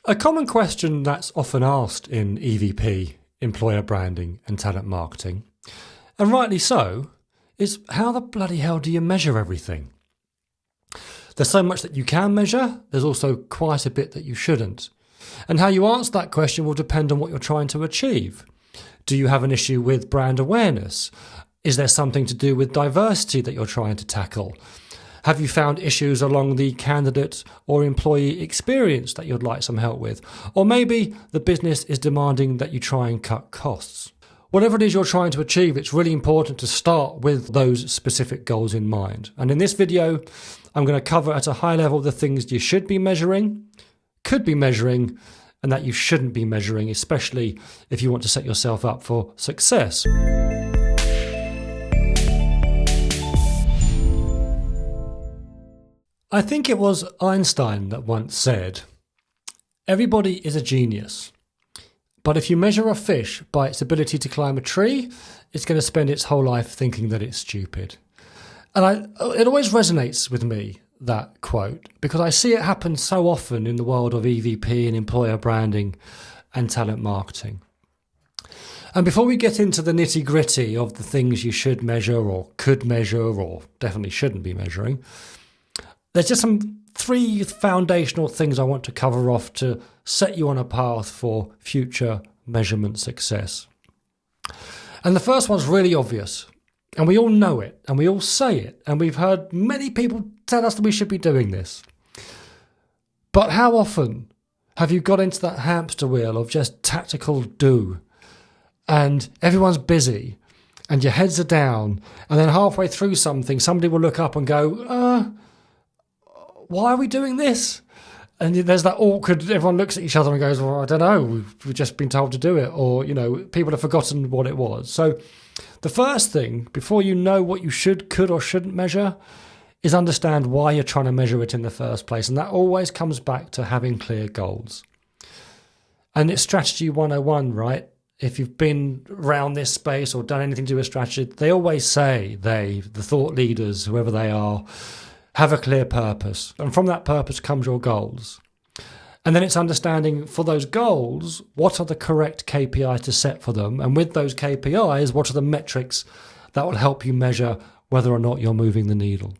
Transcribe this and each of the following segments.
A common question that's often asked in EVP, employer branding and talent marketing, and rightly so, is how the bloody hell do you measure everything? There's so much that you can measure, there's also quite a bit that you shouldn't. And how you answer that question will depend on what you're trying to achieve. Do you have an issue with brand awareness? Is there something to do with diversity that you're trying to tackle? Have you found issues along the candidate or employee experience that you'd like some help with? Or maybe the business is demanding that you try and cut costs. Whatever it is you're trying to achieve, it's really important to start with those specific goals in mind. And in this video, I'm going to cover at a high level the things you should be measuring, could be measuring, and that you shouldn't be measuring, especially if you want to set yourself up for success. I think it was Einstein that once said, "Everybody is a genius, but if you measure a fish by its ability to climb a tree, it's going to spend its whole life thinking that it's stupid." And it always resonates with me, that quote, because I see it happen so often in the world of EVP and employer branding and talent marketing. And before we get into the nitty-gritty of the things you should measure or could measure or definitely shouldn't be measuring, there's just three foundational things I want to cover off to set you on a path for future measurement success. And the first one's really obvious, and we all know it, and we all say it, and we've heard many people tell us that we should be doing this. But how often have you got into that hamster wheel of just tactical do, and everyone's busy, and your heads are down, and then halfway through something, somebody will look up and go, why are we doing this? And there's that awkward, everyone looks at each other and goes, well, I don't know, we've just been told to do it. Or, people have forgotten what it was. So the first thing, before you know what you should, could or shouldn't measure, is understand why you're trying to measure it in the first place. And that always comes back to having clear goals. And it's strategy 101, right? If you've been around this space or done anything to do with strategy, they always say, the thought leaders, whoever they are, have a clear purpose, and from that purpose comes your goals. And then it's understanding for those goals, what are the correct KPIs to set for them, and with those KPIs, what are the metrics that will help you measure whether or not you're moving the needle.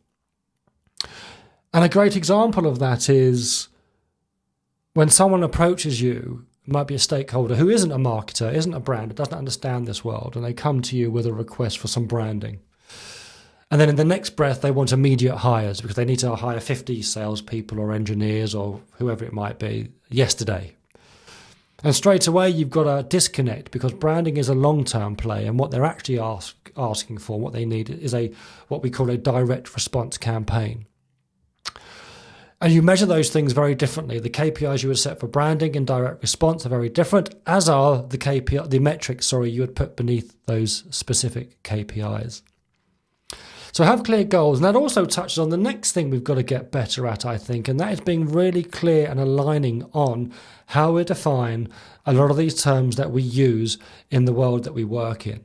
And a great example of that is when someone approaches you, it might be a stakeholder who isn't a marketer, isn't a brand, doesn't understand this world, and they come to you with a request for some branding. And then in the next breath, they want immediate hires because they need to hire 50 salespeople or engineers or whoever it might be yesterday. And straight away, you've got a disconnect because branding is a long-term play, and what they're actually asking for, what they need, is what we call a direct response campaign. And you measure those things very differently. The KPIs you would set for branding and direct response are very different, as are the metrics you would put beneath those specific KPIs. So have clear goals, and that also touches on the next thing we've got to get better at, I think, and that is being really clear and aligning on how we define a lot of these terms that we use in the world that we work in.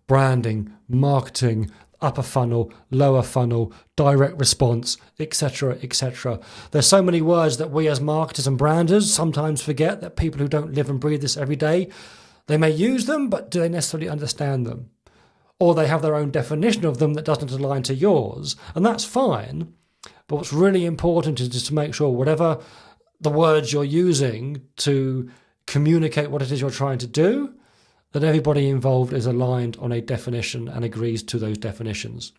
Branding, marketing, upper funnel, lower funnel, direct response, etc., etc. There's so many words that we as marketers and branders sometimes forget, that people who don't live and breathe this every day, they may use them, but do they necessarily understand them? Or they have their own definition of them that doesn't align to yours, and that's fine. But what's really important is just to make sure whatever the words you're using to communicate what it is you're trying to do, that everybody involved is aligned on a definition and agrees to those definitions.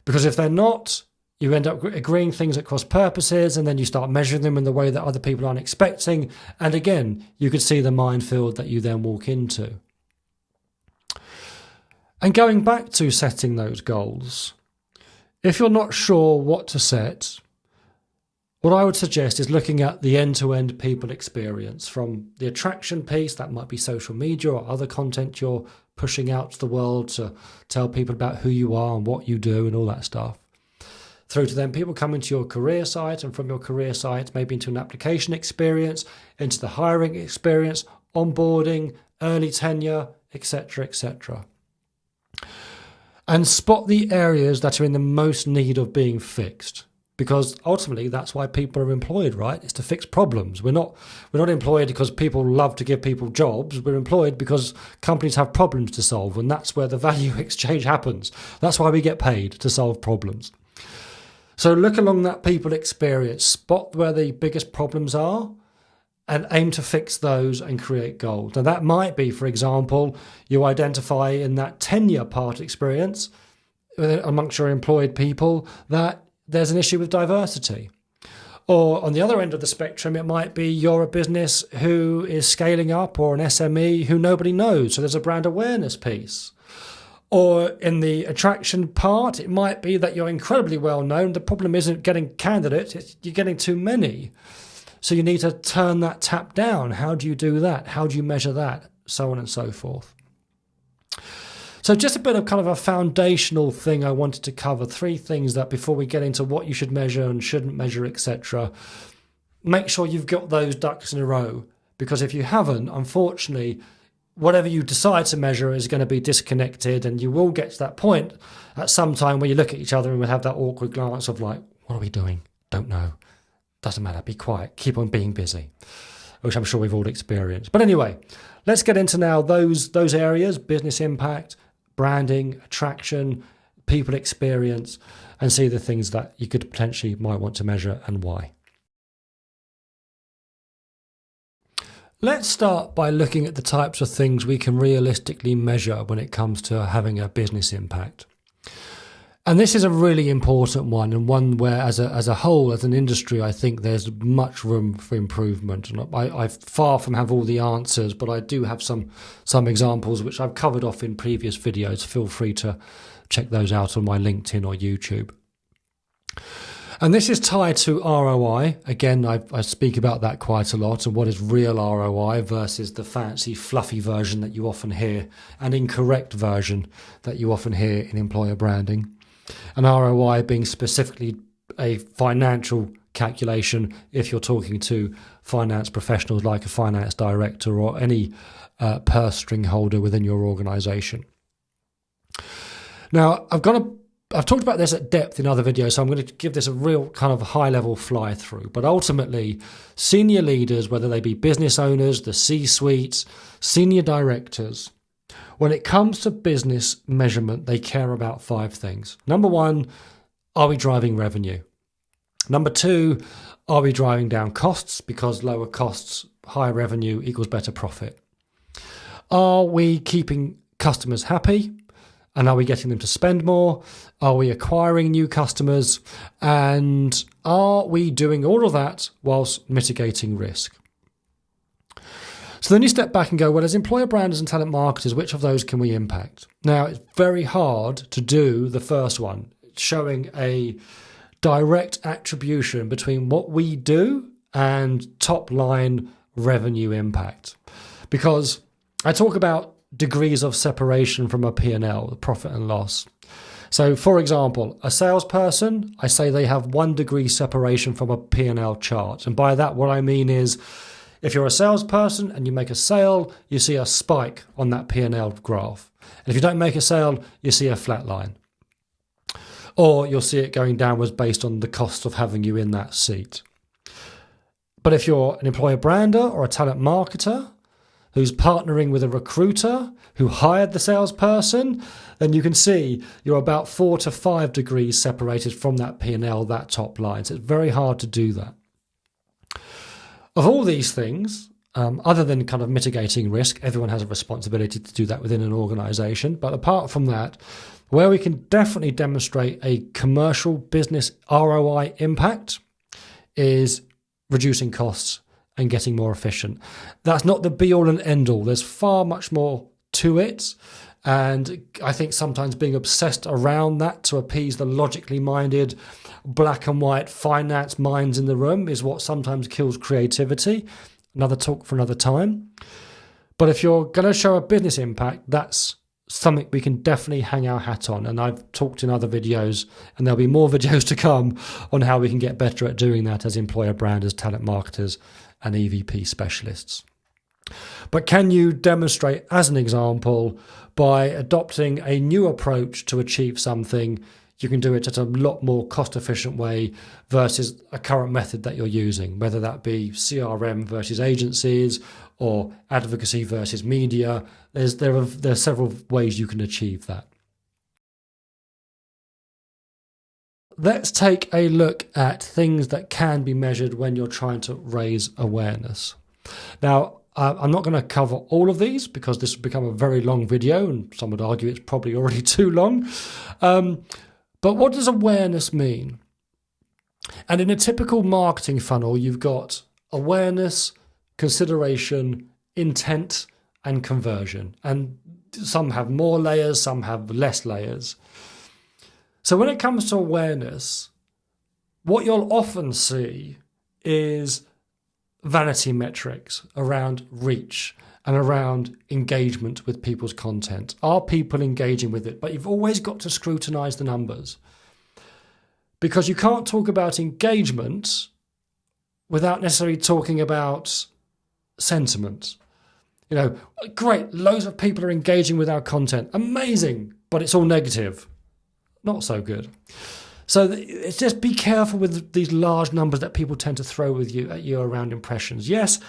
Because if they're not, you end up agreeing things at cross purposes, and then you start measuring them in the way that other people aren't expecting. And again, you could see the minefield that you then walk into. And going back to setting those goals, if you're not sure what to set, what I would suggest is looking at the end-to-end people experience, from the attraction piece, that might be social media or other content you're pushing out to the world to tell people about who you are and what you do and all that stuff, through to then people coming to your career site, and from your career site maybe into an application experience, into the hiring experience, onboarding, early tenure, etc., etc. And spot the areas that are in the most need of being fixed. because ultimately that's why people are employed, right? It's to fix problems. We're not employed because people love to give people jobs. We're employed because companies have problems to solve, and that's where the value exchange happens. That's why we get paid, to solve problems. So look along that people experience, spot where the biggest problems are, and aim to fix those and create goals. Now that might be, for example, you identify in that tenure part experience amongst your employed people that there's an issue with diversity. Or on the other end of the spectrum, it might be you're a business who is scaling up, or an SME who nobody knows, so there's a brand awareness piece. Or in the attraction part, it might be that you're incredibly well known. The problem isn't getting candidates, you're getting too many. So you need to turn that tap down. How do you do that? How do you measure that? So on and so forth. So just a bit of kind of a foundational thing I wanted to cover. 3 things that before we get into what you should measure and shouldn't measure, etc. Make sure you've got those ducks in a row. Because if you haven't, unfortunately, whatever you decide to measure is going to be disconnected, and you will get to that point at some time where you look at each other and we'll have that awkward glance of like, what are we doing? Don't know. Doesn't matter. Be quiet. Keep on being busy, which I'm sure we've all experienced. But anyway, let's get into now those areas: business impact, branding, attraction, people experience, and see the things that you could potentially might want to measure and why. Let's start by looking at the types of things we can realistically measure when it comes to having a business impact. And this is a really important one, and one where as a whole, as an industry, I think there's much room for improvement. And I far from have all the answers, but I do have some examples which I've covered off in previous videos. Feel free to check those out on my LinkedIn or YouTube. And this is tied to ROI. Again, I speak about that quite a lot, and what is real ROI versus the fancy, fluffy version that you often hear, an incorrect version that you often hear in employer branding. And ROI being specifically a financial calculation if you're talking to finance professionals like a finance director or any purse string holder within your organization. Now, I've talked about this at depth in other videos, so I'm going to give this a real kind of high-level fly-through. But ultimately, senior leaders, whether they be business owners, the C-suites, senior directors, when it comes to business measurement, they care about 5 things. Number 1, are we driving revenue? Number 2, are we driving down costs? Because lower costs, higher revenue equals better profit. Are we keeping customers happy? And are we getting them to spend more? Are we acquiring new customers? And are we doing all of that whilst mitigating risk? So then you step back and go, well, as employer branders and talent marketers, which of those can we impact? Now, it's very hard to do the first one, showing a direct attribution between what we do and top line revenue impact. Because I talk about degrees of separation from a P&L, the profit and loss. So, for example, a salesperson, I say they have 1 degree separation from a P&L chart. And by that, what I mean is, if you're a salesperson and you make a sale, you see a spike on that P&L graph. And if you don't make a sale, you see a flat line. Or you'll see it going downwards based on the cost of having you in that seat. But if you're an employer brander or a talent marketer who's partnering with a recruiter who hired the salesperson, then you can see you're about 4 to 5 degrees separated from that P&L, that top line. So it's very hard to do that. Of all these things, other than kind of mitigating risk, everyone has a responsibility to do that within an organization. But apart from that, where we can definitely demonstrate a commercial business ROI impact is reducing costs and getting more efficient. That's not the be all and end all. There's far much more to it. And I think sometimes being obsessed around that to appease the logically minded, black and white finance minds in the room is what sometimes kills creativity. Another talk for another time. But if you're going to show a business impact, that's something we can definitely hang our hat on. And I've talked in other videos, and there'll be more videos to come on how we can get better at doing that as employer branders, talent marketers, and EVP specialists. But can you demonstrate, as an example, by adopting a new approach to achieve something, you can do it at a lot more cost efficient way versus a current method that you're using, whether that be CRM versus agencies or advocacy versus media. There are several ways you can achieve that. Let's take a look at things that can be measured when you're trying to raise awareness. Now, I'm not going to cover all of these because this will become a very long video, and some would argue it's probably already too long. But what does awareness mean? And in a typical marketing funnel, you've got awareness, consideration, intent, and conversion. And some have more layers, some have less layers. So when it comes to awareness, what you'll often see is vanity metrics around reach and around engagement with people's content. Are people engaging with it? But you've always got to scrutinize the numbers, because you can't talk about engagement without necessarily talking about sentiment. You know, great, loads of people are engaging with our content. Amazing, but it's all negative. Not so good. So it's just be careful with these large numbers that people tend to throw at you around impressions. Yes,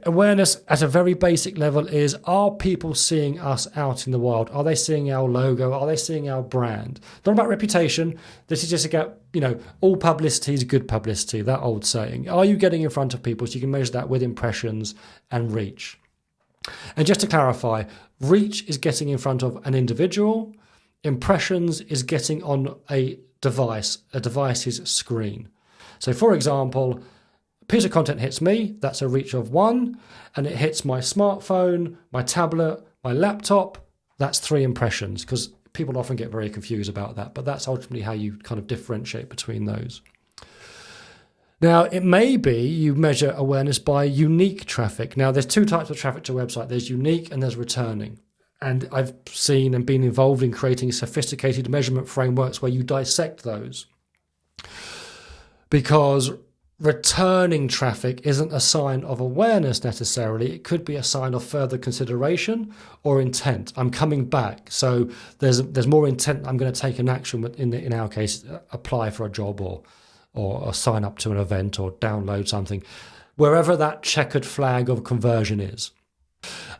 awareness at a very basic level is, are people seeing us out in the wild? Are they seeing our logo? Are they seeing our brand? Not about reputation. This is just about, all publicity is good publicity, that old saying. Are you getting in front of people? So you can measure that with impressions and reach. And just to clarify, reach is getting in front of an individual. Impressions is getting on a device's screen. So for example, a piece of content hits me, that's a reach of 1, and it hits my smartphone, my tablet, my laptop, that's 3 impressions, because people often get very confused about that, but that's ultimately how you kind of differentiate between those. Now, it may be you measure awareness by unique traffic. Now, there's 2 types of traffic to a website. There's unique and there's returning. And I've seen and been involved in creating sophisticated measurement frameworks where you dissect those. Because returning traffic isn't a sign of awareness necessarily. It could be a sign of further consideration or intent. I'm coming back. So there's more intent. I'm going to take an action, in our case, apply for a job or sign up to an event or download something, wherever that checkered flag of conversion is.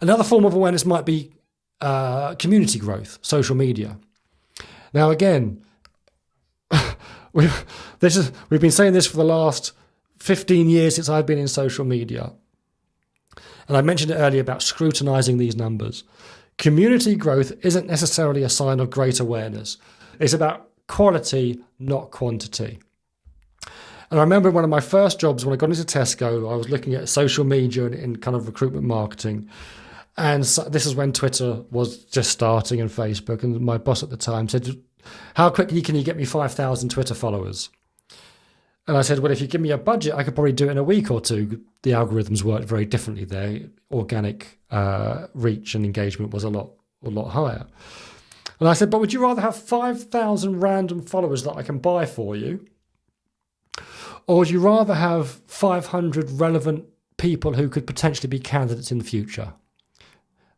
Another form of awareness might be community growth, social media. Now, again, we've been saying this for the last 15 years since I've been in social media. And I mentioned it earlier about scrutinizing these numbers. Community growth isn't necessarily a sign of great awareness. It's about quality, not quantity. And I remember one of my first jobs when I got into Tesco, I was looking at social media in kind of recruitment marketing. And so this is when Twitter was just starting and Facebook. And my boss at the time said, how quickly can you get me 5,000 Twitter followers? And I said, well, if you give me a budget, I could probably do it in a week or 2. The algorithms worked very differently there. Organic reach and engagement was a lot higher. And I said, but would you rather have 5,000 random followers that I can buy for you? Or would you rather have 500 relevant people who could potentially be candidates in the future?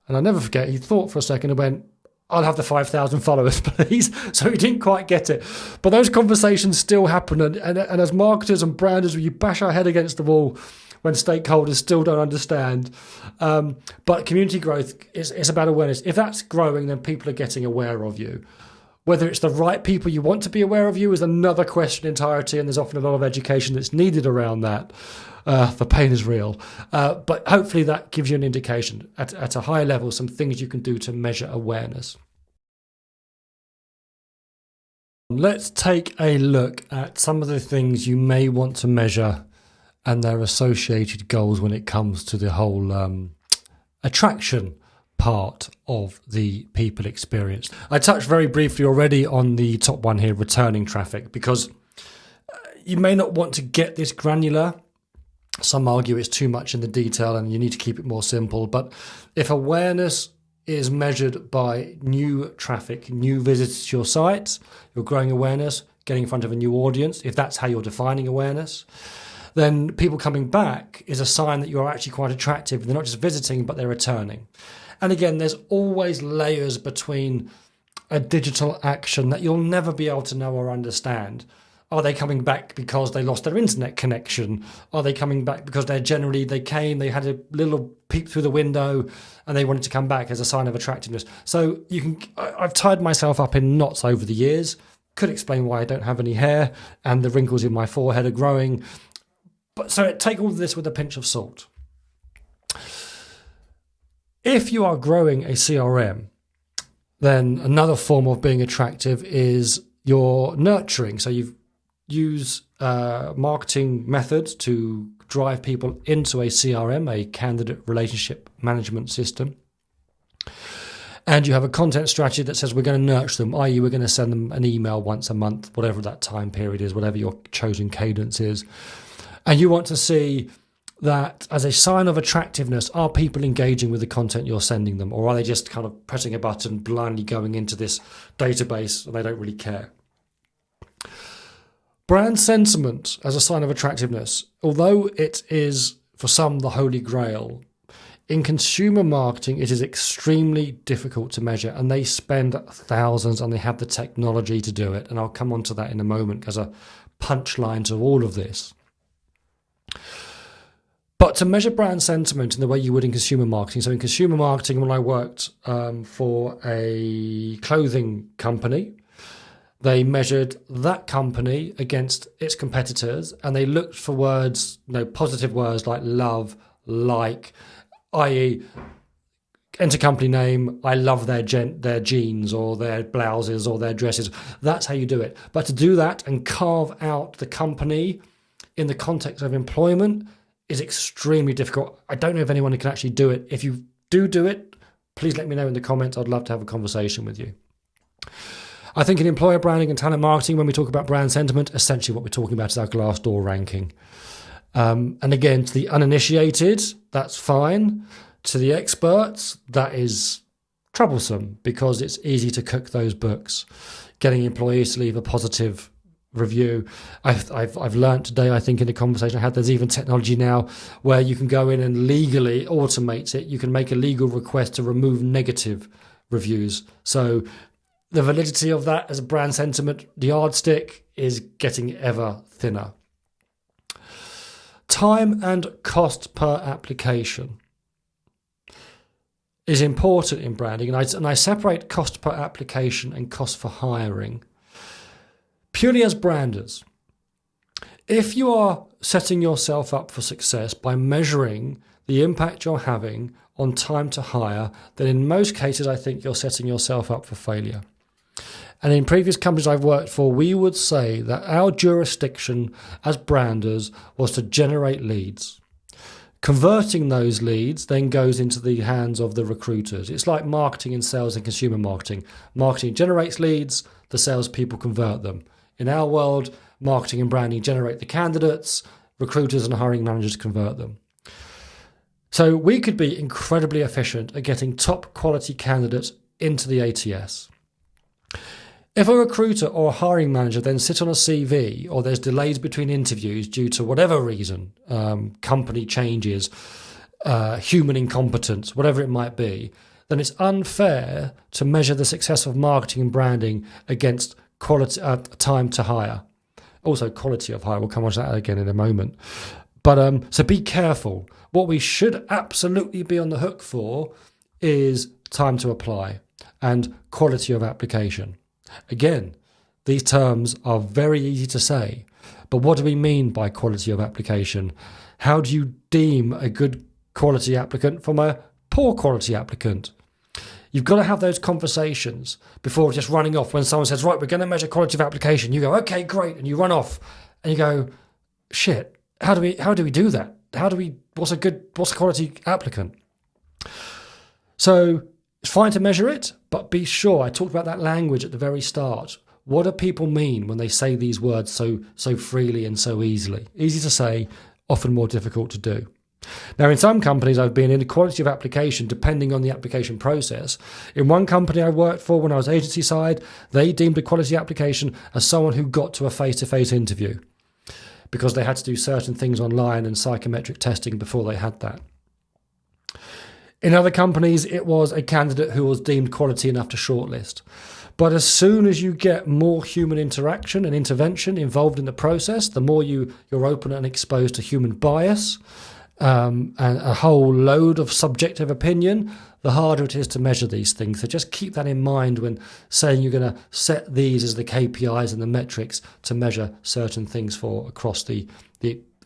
And I'll never forget, he thought for a second and went, I'll have the 5,000 followers, please. So he didn't quite get it. But those conversations still happen. And as marketers and branders, you bash our head against the wall when stakeholders still don't understand. But community growth is about awareness. If that's growing, then people are getting aware of you. Whether it's the right people you want to be aware of you is another question entirely, and there's often a lot of education that's needed around that. The pain is real. But hopefully that gives you an indication at a high level, some things you can do to measure awareness. Let's take a look at some of the things you may want to measure and their associated goals when it comes to the whole attraction part of the people experience. I touched very briefly already on the top one here, returning traffic, because you may not want to get this granular. Some argue it's too much in the detail and you need to keep it more simple. But if awareness is measured by new traffic, new visits to your site, you're growing awareness, getting in front of a new audience, if that's how you're defining awareness, then people coming back is a sign that you're actually quite attractive. They're not just visiting, but they're returning. And again, there's always layers between a digital action that you'll never be able to know or understand. Are they coming back because they lost their internet connection? Are they coming back because they had a little peek through the window and they wanted to come back as a sign of attractiveness? So I've tied myself up in knots over the years. Could explain why I don't have any hair and the wrinkles in my forehead are growing. But so take all of this with a pinch of salt. If you are growing a CRM, then another form of being attractive is your nurturing. So you use marketing methods to drive people into a CRM, a candidate relationship management system. And you have a content strategy that says we're going to nurture them, i.e. we're going to send them an email once a month, whatever that time period is, whatever your chosen cadence is. And you want to see that as a sign of attractiveness, are people engaging with the content you're sending them, or are they just kind of pressing a button, blindly going into this database and they don't really care? Brand sentiment as a sign of attractiveness, although it is for some the holy grail, in consumer marketing it is extremely difficult to measure, and they spend thousands and they have the technology to do it. And I'll come on to that in a moment as a punchline to all of this. But to measure brand sentiment in the way you would in consumer marketing, so in consumer marketing, when I worked for a clothing company, they measured that company against its competitors, and they looked for words, positive words like love, like, i.e. enter company name, I love their jeans or their blouses or their dresses. That's how you do it. But to do that and carve out the company in the context of employment is extremely difficult. I don't know if anyone can actually do it. If you do it, please let me know in the comments. I'd love to have a conversation with you. I think in employer branding and talent marketing, when we talk about brand sentiment, essentially what we're talking about is our Glassdoor ranking. And again, to the uninitiated, that's fine. To the experts, that is troublesome because it's easy to cook those books. Getting employees to leave a positive review. I've learned today, I think in the conversation I had, there's even technology now where you can go in and legally automate it. You can make a legal request to remove negative reviews. So the validity of that as a brand sentiment, the yardstick, is getting ever thinner. Time and cost per application is important in branding, and I separate cost per application and cost for hiring. Purely as branders, if you are setting yourself up for success by measuring the impact you're having on time to hire, then in most cases I think you're setting yourself up for failure. And in previous companies I've worked for, we would say that our jurisdiction as branders was to generate leads. Converting those leads then goes into the hands of the recruiters. It's like marketing and sales and consumer marketing. Marketing generates leads, the salespeople convert them. In our world, marketing and branding generate the candidates, recruiters and hiring managers convert them. So we could be incredibly efficient at getting top quality candidates into the ATS. If a recruiter or a hiring manager then sit on a CV, or there's delays between interviews due to whatever reason, company changes, human incompetence, whatever it might be, then it's unfair to measure the success of marketing and branding against quality, time to hire. Also quality of hire, we'll come on to that again in a moment. But so be careful. What we should absolutely be on the hook for is time to apply and quality of application. Again, these terms are very easy to say, but what do we mean by quality of application? How do you deem a good quality applicant from a poor quality applicant? You've got to have those conversations before just running off. When someone says, right, we're going to measure quality of application, you go, okay, great, and you run off and you go, shit, how do we do that? What's a quality applicant? So it's fine to measure it, but be sure, I talked about that language at the very start. What do people mean when they say these words so freely and so easily? Easy to say, often more difficult to do. Now, in some companies I've been in, the quality of application, depending on the application process. In one company I worked for when I was agency side, they deemed a quality application as someone who got to a face-to-face interview because they had to do certain things online and psychometric testing before they had that. In other companies, it was a candidate who was deemed quality enough to shortlist. But as soon as you get more human interaction and intervention involved in the process, the more you're open and exposed to human bias and a whole load of subjective opinion, the harder it is to measure these things. So just keep that in mind when saying you're going to set these as the KPIs and the metrics to measure certain things for across the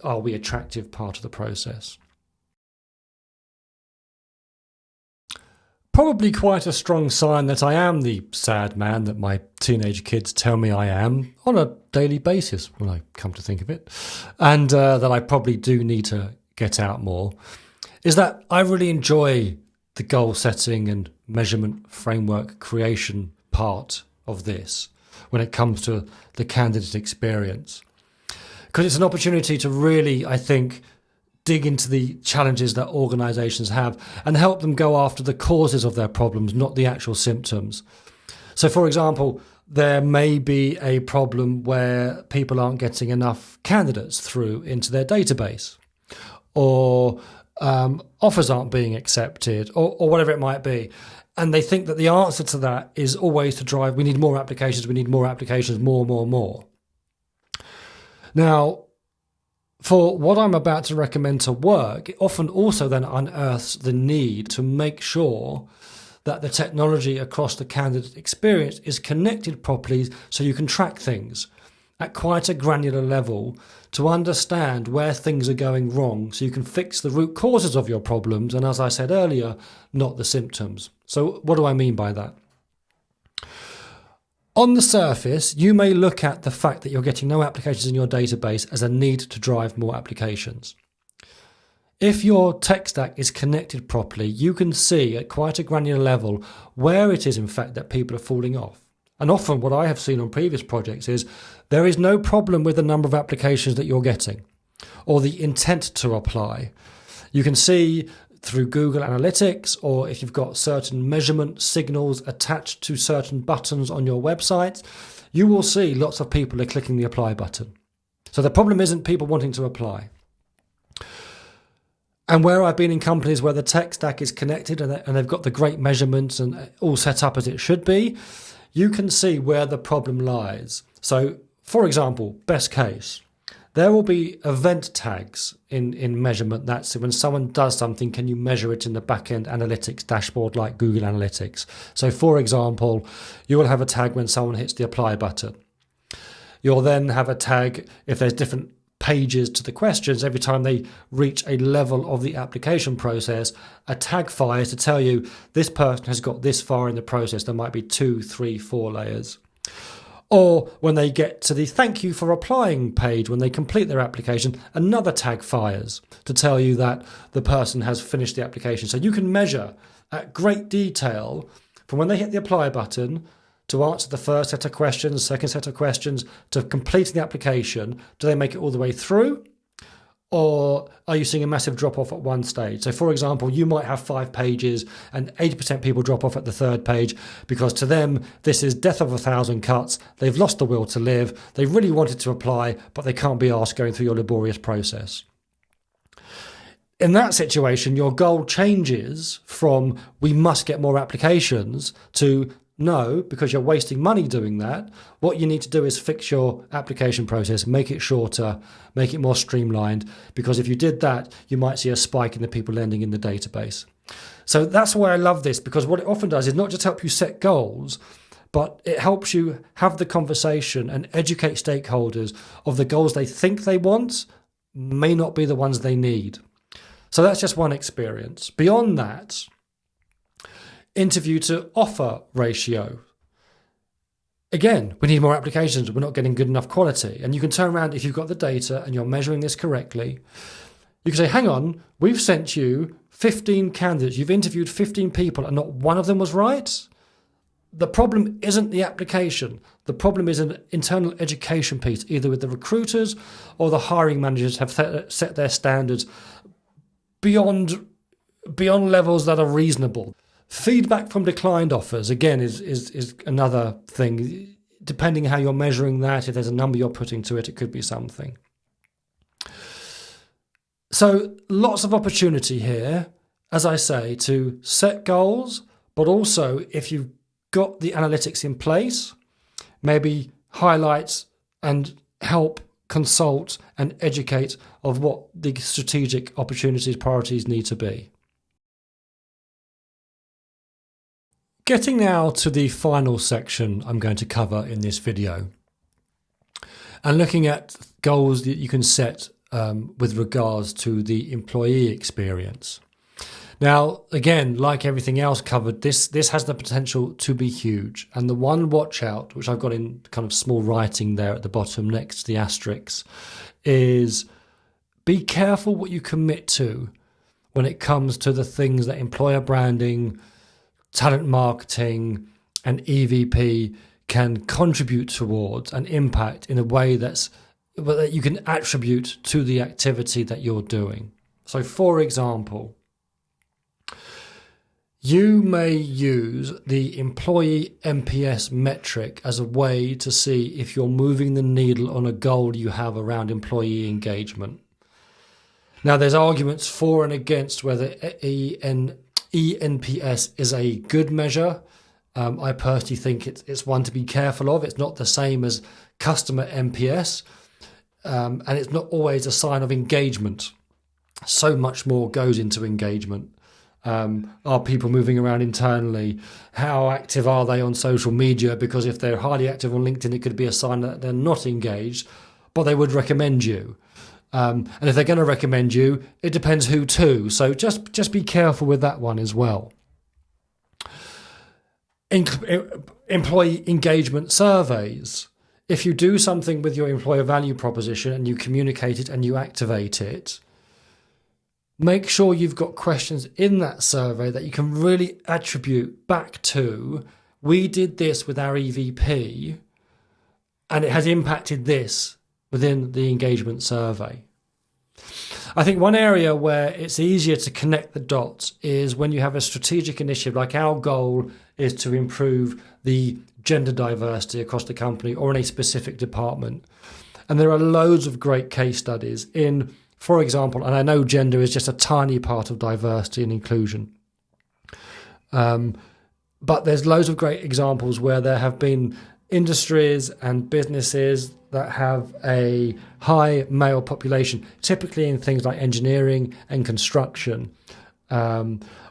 are we attractive part of the process. Probably quite a strong sign that I am the sad man that my teenage kids tell me I am on a daily basis when I come to think of it, and that I probably do need to get out more, is that I really enjoy the goal setting and measurement framework creation part of this when it comes to the candidate experience. Because it's an opportunity to really, I think, dig into the challenges that organisations have and help them go after the causes of their problems, not the actual symptoms. So, for example, there may be a problem where people aren't getting enough candidates through into their database, or offers aren't being accepted, or whatever it might be. And they think that the answer to that is always to drive, we need more applications, more. Now, for what I'm about to recommend to work, it often also then unearths the need to make sure that the technology across the candidate experience is connected properly so you can track things at quite a granular level to understand where things are going wrong so you can fix the root causes of your problems and, as I said earlier, not the symptoms. So what do I mean by that? On the surface, you may look at the fact that you're getting no applications in your database as a need to drive more applications. If your tech stack is connected properly, you can see at quite a granular level where it is in fact that people are falling off. And often what I have seen on previous projects is there is no problem with the number of applications that you're getting or the intent to apply. You can see through Google Analytics, or if you've got certain measurement signals attached to certain buttons on your website, you will see lots of people are clicking the apply button. So the problem isn't people wanting to apply. And where I've been in companies where the tech stack is connected and they've got the great measurements and all set up as it should be, you can see where the problem lies. So, for example, best case, there will be event tags in measurement. That's when someone does something, can you measure it in the back-end analytics dashboard like Google Analytics? So, for example, you will have a tag when someone hits the apply button. You'll then have a tag if there's different pages to the questions. Every time they reach a level of the application process, a tag fires to tell you this person has got this far in the process. There might be 2, 3, 4 layers. Or when they get to the thank you for applying page, when they complete their application, another tag fires to tell you that the person has finished the application. So you can measure at great detail from when they hit the apply button to answer the first set of questions, second set of questions, to completing the application. Do they make it all the way through? Or are you seeing a massive drop-off at one stage? So, for example, you might have 5 pages and 80% people drop off at the third page because to them, this is death of 1,000 cuts. They've lost the will to live. They really wanted to apply, but they can't be asked going through your laborious process. In that situation, your goal changes from we must get more applications to no, because you're wasting money doing that. What you need to do is fix your application process, make it shorter, make it more streamlined, because if you did that, you might see a spike in the people landing in the database. So that's why I love this, because what it often does is not just help you set goals, but it helps you have the conversation and educate stakeholders of the goals they think they want may not be the ones they need. So that's just one experience. Beyond that, interview to offer ratio. Again, we need more applications. We're not getting good enough quality. And you can turn around, if you've got the data and you're measuring this correctly, you can say, hang on, we've sent you 15 candidates. You've interviewed 15 people and not one of them was right. The problem isn't the application. The problem is an internal education piece, either with the recruiters or the hiring managers have set their standards beyond levels that are reasonable. Feedback from declined offers, again, is another thing. Depending how you're measuring that, if there's a number you're putting to it, it could be something. So lots of opportunity here, as I say, to set goals, but also if you've got the analytics in place, maybe highlight and help consult and educate of what the strategic opportunities, priorities need to be. Getting now to the final section I'm going to cover in this video, and looking at goals that you can set with regards to the employee experience. Now, again, like everything else covered, this has the potential to be huge. And the one watch out, which I've got in kind of small writing there at the bottom next to the asterisks, is be careful what you commit to when it comes to the things that employer branding, talent marketing, and EVP can contribute towards and impact in a way that you can attribute to the activity that you're doing. So, for example, you may use the employee NPS metric as a way to see if you're moving the needle on a goal you have around employee engagement. Now, there's arguments for and against whether ENPS is a good measure. I personally think it's one to be careful of. It's not the same as customer NPS, and it's not always a sign of engagement. So much more goes into engagement. Are people moving around internally? How active are they on social media? Because if they're highly active on LinkedIn, it could be a sign that they're not engaged, but they would recommend you. And if they're going to recommend you, it depends who to. So just be careful with that one as well. Employee engagement surveys. If you do something with your employer value proposition and you communicate it and you activate it, make sure you've got questions in that survey that you can really attribute back to, we did this with our EVP and it has impacted this within the engagement survey. I think one area where it's easier to connect the dots is when you have a strategic initiative, like our goal is to improve the gender diversity across the company or in a specific department. And there are loads of great case studies in, for example, and I know gender is just a tiny part of diversity and inclusion, but there's loads of great examples where there have been industries and businesses that have a high male population, typically in things like engineering and construction,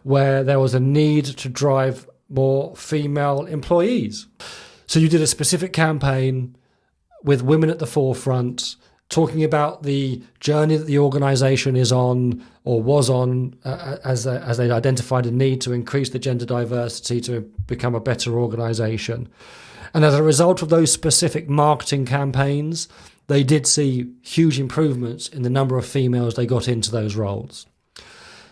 where there was a need to drive more female employees. So you did a specific campaign with women at the forefront, talking about the journey that the organisation is on or was on as they identified a need to increase the gender diversity to become a better organisation. And as a result of those specific marketing campaigns, they did see huge improvements in the number of females they got into those roles.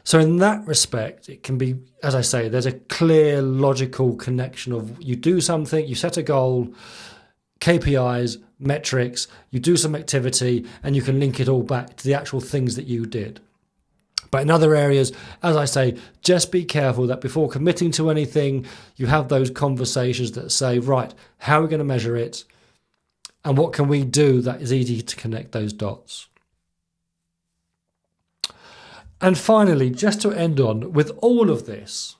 So in that respect, it can be, as I say, there's a clear, logical connection of you do something, you set a goal, KPIs, metrics, you do some activity, and you can link it all back to the actual things that you did. But in other areas, as I say, just be careful that before committing to anything, you have those conversations that say, right, how are we going to measure it? And what can we do that is easy to connect those dots? And finally, just to end on, with all of this,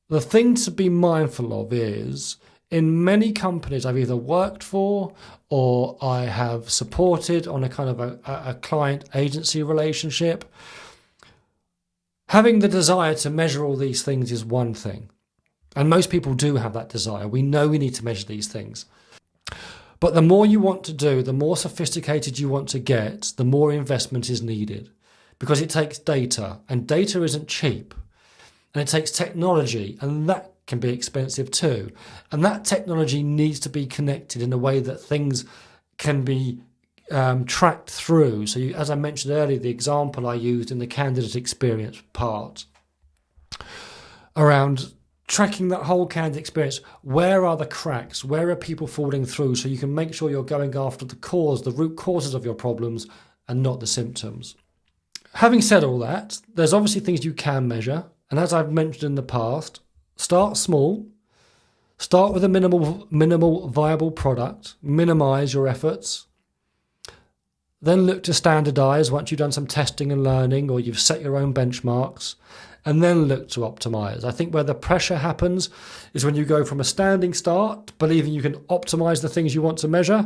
the thing to be mindful of is, in many companies I've either worked for or I have supported on a kind of a client agency relationship, having the desire to measure all these things is one thing. And most people do have that desire. We know we need to measure these things. But the more you want to do, the more sophisticated you want to get, the more investment is needed. Because it takes data, and data isn't cheap. And it takes technology, and that can be expensive too. And that technology needs to be connected in a way that things can be tracked through. So as I mentioned earlier, the example I used in the candidate experience part around tracking that whole candidate experience. Where are the cracks? Where are people falling through? So you can make sure you're going after the root causes of your problems and not the symptoms. Having said all that, there's obviously things you can measure. And as I've mentioned in the past, start small, start with a minimal viable product, minimize your efforts, then look to standardize once you've done some testing and learning or you've set your own benchmarks, and then look to optimize. I think where the pressure happens is when you go from a standing start, believing you can optimize the things you want to measure,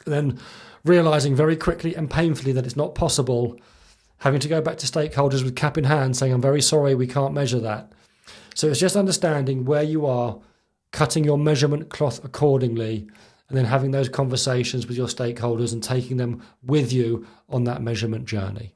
and then realizing very quickly and painfully that it's not possible, having to go back to stakeholders with cap in hand saying, I'm very sorry, we can't measure that. So it's just understanding where you are, cutting your measurement cloth accordingly, and then having those conversations with your stakeholders and taking them with you on that measurement journey.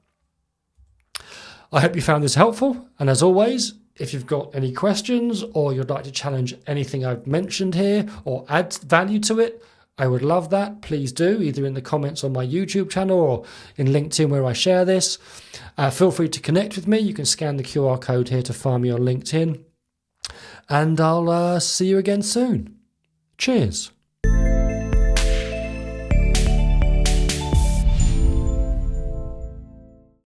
I hope you found this helpful. And as always, if you've got any questions or you'd like to challenge anything I've mentioned here or add value to it, I would love that. Please do, either in the comments on my YouTube channel or in LinkedIn where I share this. Feel free to connect with me. You can scan the QR code here to find me on LinkedIn. And I'll see you again soon. Cheers.